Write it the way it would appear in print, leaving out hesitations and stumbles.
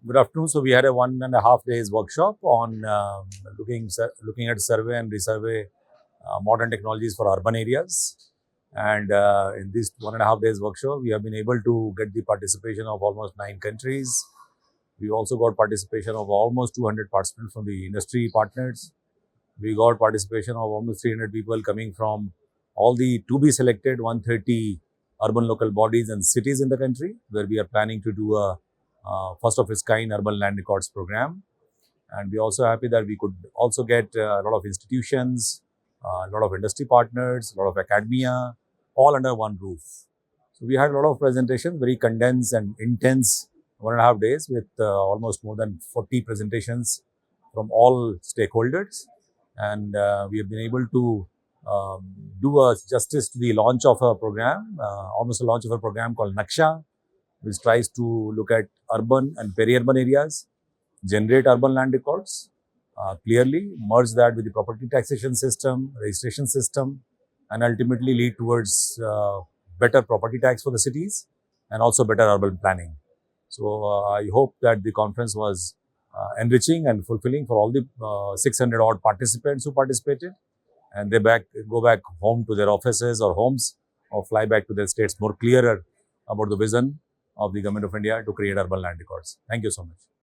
Good afternoon. So we had a 1.5 days workshop on looking at survey and resurvey modern technologies for urban areas. And in this 1.5 days workshop, we have been able to get the participation of almost 9 countries. We also got participation of almost 200 participants from the industry partners. We got participation of almost 300 people coming from all the to be selected 130 urban local bodies and cities in the country, where we are planning to do a first of its kind urban land records program. And we're also happy that we could also get a lot of institutions, a lot of industry partners, a lot of academia, all under one roof. So we had a lot of presentations, very condensed and intense 1.5 days with almost more than 40 presentations from all stakeholders. And we have been able to do a justice to the launch of a program, almost a launch of a program called Naksha, which tries to look at urban and peri-urban areas, generate urban land records, clearly merge that with the property taxation system, registration system, and ultimately lead towards better property tax for the cities and also better urban planning. So I hope that the conference was enriching and fulfilling for all the 600 odd participants who participated, and they go back home to their offices or homes or fly back to their states more clearer about the vision of the Government of India to create urban land records. Thank you so much.